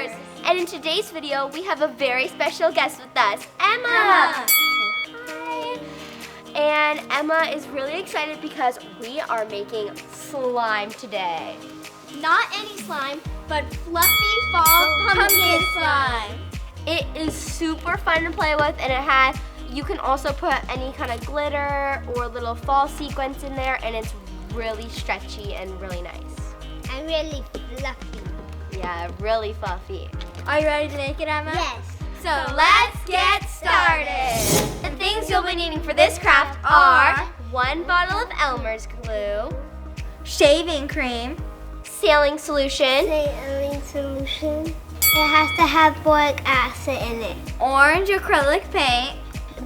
Elmers! And in today's video, we have a very special guest with us, Emma! Hi! And Emma is really excited because we are making slime today. Not any slime, but fluffy fall pumpkin slime. It is super fun to play with, and you can also put any kind of glitter or little fall sequence in there, and it's really stretchy and really nice. And really fluffy. Yeah, really fluffy. Are you ready to make it, Emma? Yes. So let's get started. The things you'll be needing for this craft are 1 bottle of Elmer's glue, Shaving cream, sailing solution, It has to have boric acid in it. orange acrylic paint,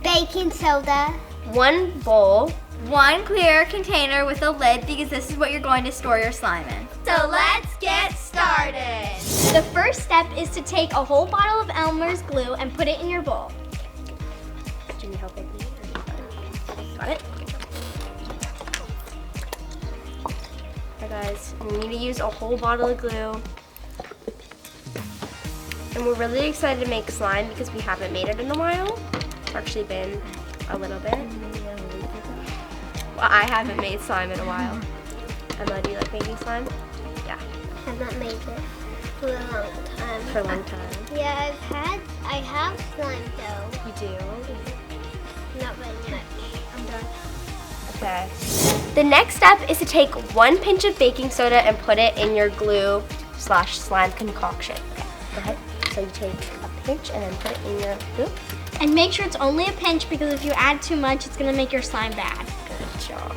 Baking soda. 1 bowl. 1 clear container with a lid because this is what you're going to store your slime in. So let's get started. The first step is to take a whole bottle of Elmer's glue and put it in your bowl. Do you help me? Got it? Alright guys, we need to use a whole bottle of glue. And we're really excited to make slime because we haven't made it in a while. It's actually been a little bit. Well, I haven't made slime in a while. Emma, do you like making slime? Yeah. I have not made it for a long time. For a long time. Yeah, I have slime dough. You do? Not very much. I'm done. Okay. The next step is to take 1 pinch of baking soda and put it in your glue/slime concoction. Okay, go ahead. So you take a pinch and then put it in your glue. And make sure it's only a pinch because if you add too much, it's gonna make your slime bad. Good job.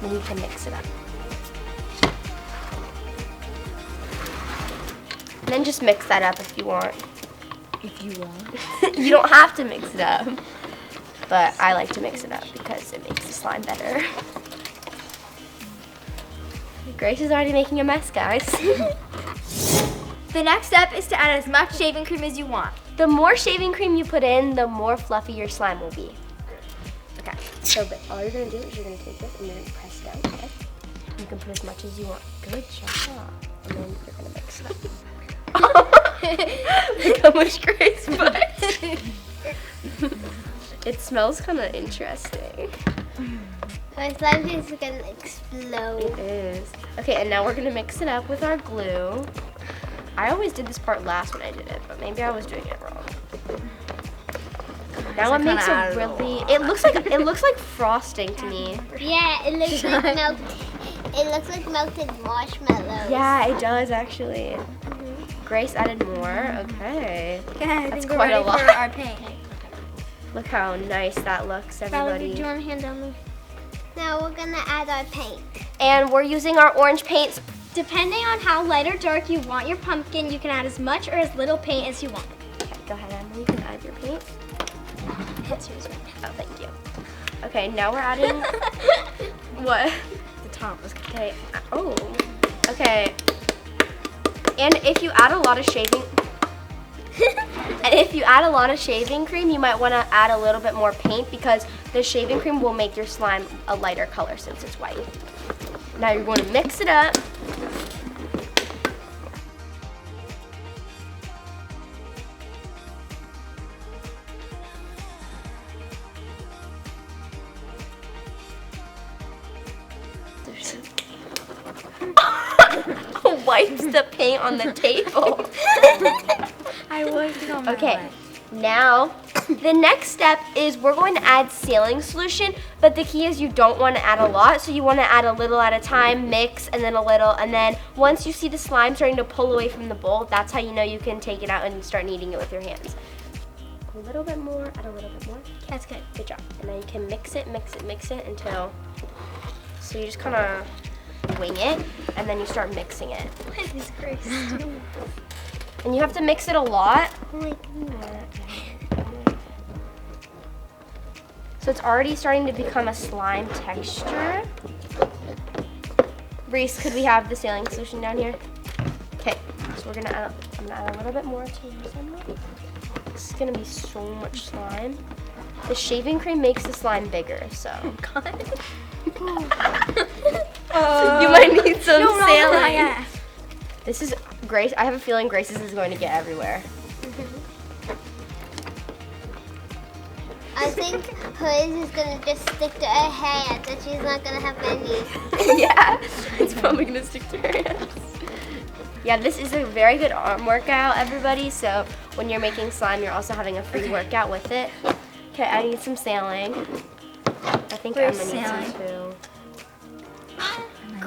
Then you can mix it up. And then just mix that up if you want. If you want. You don't have to mix it up. But I like to mix it up because it makes the slime better. Grace is already making a mess, guys. The next step is to add as much shaving cream as you want. The more shaving cream you put in, the more fluffy your slime will be. Okay, so but all you're gonna do is you're gonna take this and then press it out, okay? You can put as much as you want. Good job. And then you're gonna mix it up. Look how much Grace put. It smells kind of interesting. My slime is gonna explode. It is. Okay, and now we're gonna mix it up with our glue. I always did this part last when I did it, but maybe I was doing it wrong. Now it makes a really. It looks like frosting to me. Yeah, it looks like melted marshmallows. Yeah, it does actually. Grace added more. Okay. Yeah, That's quite a lot. for our paint. Look how nice that looks, everybody. Do you want to hand down the? Now we're gonna add our paint. And we're using our orange paints. Depending on how light or dark you want your pumpkin, you can add as much or as little paint as you want. Okay, go ahead, Emma. You can add your paint. That's yours right now. Oh, thank you. Okay, now we're adding. What? The top was Okay. Oh. Okay. And if you add a lot of shaving cream, you might want to add a little bit more paint because the shaving cream will make your slime a lighter color since it's white. Now you're going to mix it up. Wipes the paint on the table. I wiped it on my Okay, leg. now the next step is we're going to add sailing solution, but the key is you don't want to add a lot, so you want to add a little at a time, mix, and then a little, and then once you see the slime starting to pull away from the bowl, that's how you know you can take it out and start kneading it with your hands. A little bit more, add a little bit more. That's good. Good job. And then you can mix it until, so you just kind of wing it, and then you start mixing it. What is Grace doing? And you have to mix it a lot. So it's already starting to become a slime texture. Reese, could we have the sailing solution down here? Okay, so I'm gonna add a little bit more to this one. This is gonna be so much slime. The shaving cream makes the slime bigger, so. You might need some sailing. This is Grace. I have a feeling Grace's is going to get everywhere. I think hers is gonna just stick to her hands and she's not gonna have any. Yeah, it's probably gonna stick to her hands. Yeah, this is a very good arm workout, everybody. So when you're making slime, you're also having a free workout with it. Okay, I need some sailing. I think Where's Emma needs some sailing?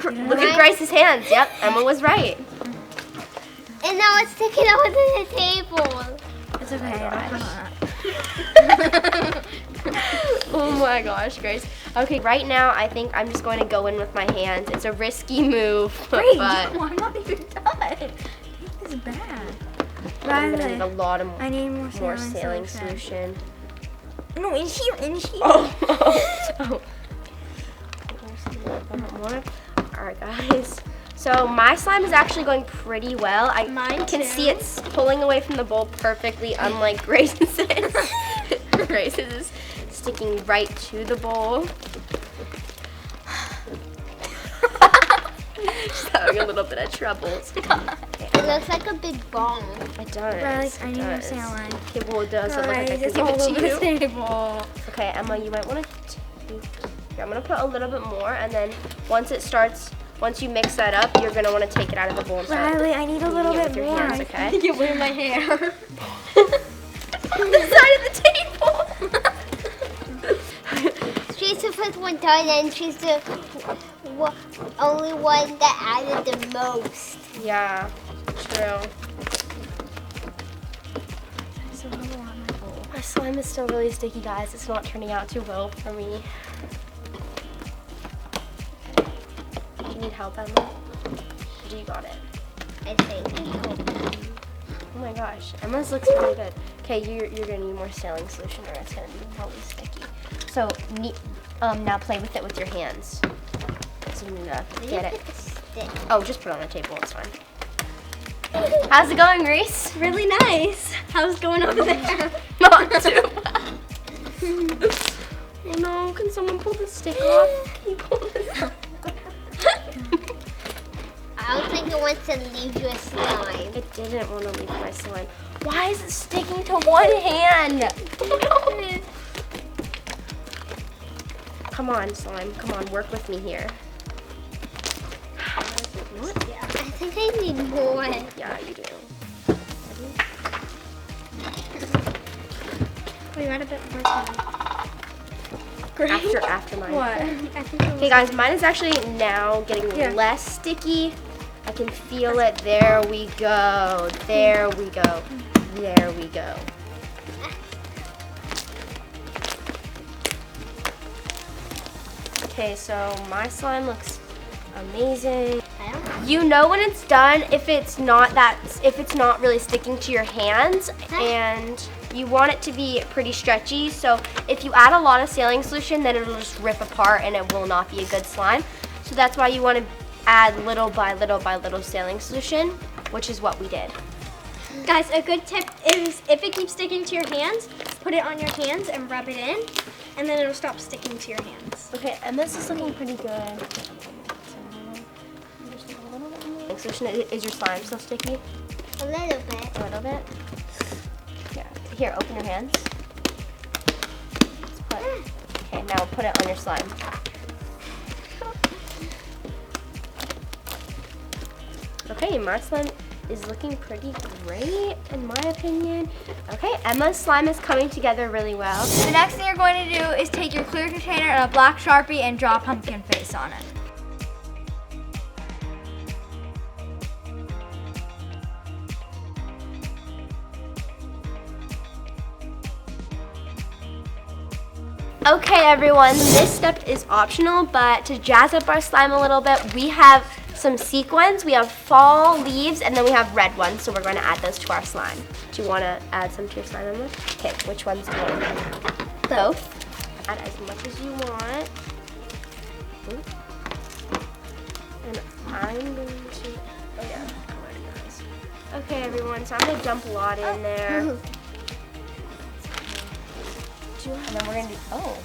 too. Look at Grace's hands. Yep, Emma was right. And now it's sticking over to the table. It's okay. Oh my gosh, Grace. Okay, right now I think I'm just going to go in with my hands. It's a risky move, Wait, but no, I'm not even done. This is bad. I'm gonna need a lot of I need more sailing solution. No, in here, in here. Oh. Alright guys, so my slime is actually going pretty well. I can see it's pulling away from the bowl perfectly, unlike Grace's. Grace's is sticking right to the bowl. She's having a little bit of troubles. It looks like a big bomb. It does. Riley, I need more does. sailing. Okay, well it does. So look, I can It's give all it over to you. the table. Okay, Emma, you might want to take. Here, I'm gonna put a little bit more, and then once you mix that up, you're gonna want to take it out of the bowl and start Riley, I need a little kneading it bit with your more. hands, okay? You wear my hair. On the side of the table. She's the first one done and she's the only one that added the most. Yeah, true. My slime is still really sticky, guys. It's not turning out too well for me. Do you need help, Emma? Or do you got it? I think. Oh my gosh, Emma's looks really good. Okay, you're gonna need more sailing solution or it's gonna be probably sticky. So, now play with it with your hands. So you need to get it. Oh, just put it on the table, it's fine. How's it going, Reese? Really nice. How's it going over there? Not too bad. Oh no, can someone pull the stick off? Can you pull this off? I don't think it wants to leave your slime. It didn't want to leave my slime. Why is it sticking to one hand? Come on, slime. Come on, work with me here. I think I need more. Yeah, you do. We got a bit more time. After mine. What? I think it Okay, guys, mine is actually now getting less sticky. I can feel it. There we go. There we go. There we go. Okay, so my slime looks amazing. You know when it's done if it's not really sticking to your hands, and you want it to be pretty stretchy. So if you add a lot of sailing solution, then it'll just rip apart and it will not be a good slime. So that's why you want to add little by little by little sailing solution, which is what we did. Guys, a good tip is if it keeps sticking to your hands, put it on your hands and rub it in, and then it'll stop sticking to your hands. Okay, and this is looking pretty good. Solution, is your slime still sticky? A little bit. A little bit? Yeah. Here, open your hands. Okay, now put it on your slime. Okay, my slime is looking pretty great, in my opinion. Okay, Emma's slime is coming together really well. The next thing you're going to do is take your clear container and a black Sharpie and draw a pumpkin face on it. Okay everyone, this step is optional, but to jazz up our slime a little bit, we have some sequins, we have fall leaves, and then we have red ones, so we're going to add those to our slime. Do you want to add some to your slime, Emma? Okay, which ones do you want to add? Both. Add as much as you want. Ooh. And I'm going to, oh yeah, nice. Okay everyone, so I'm going to dump a lot in there. And then we're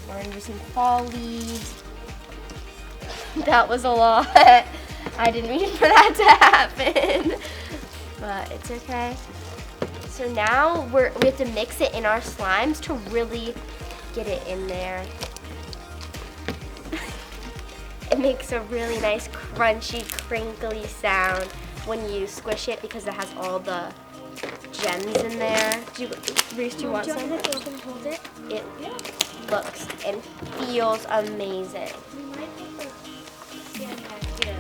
gonna do some fall leaves. That was a lot. I didn't mean for that to happen. That's okay. So now we have to mix it in our slimes to really get it in there. It makes a really nice crunchy, crinkly sound when you squish it because it has all the gems in there. Reese, do you want some? me to open and hold it? It looks and feels amazing. We might put the stand back here.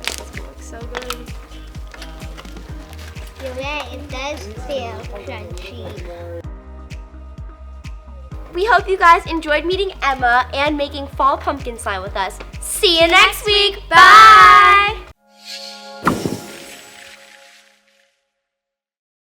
This looks so good. You're right, it does feel crunchy. We hope you guys enjoyed meeting Emma and making fall pumpkin slime with us. See you next week. Bye!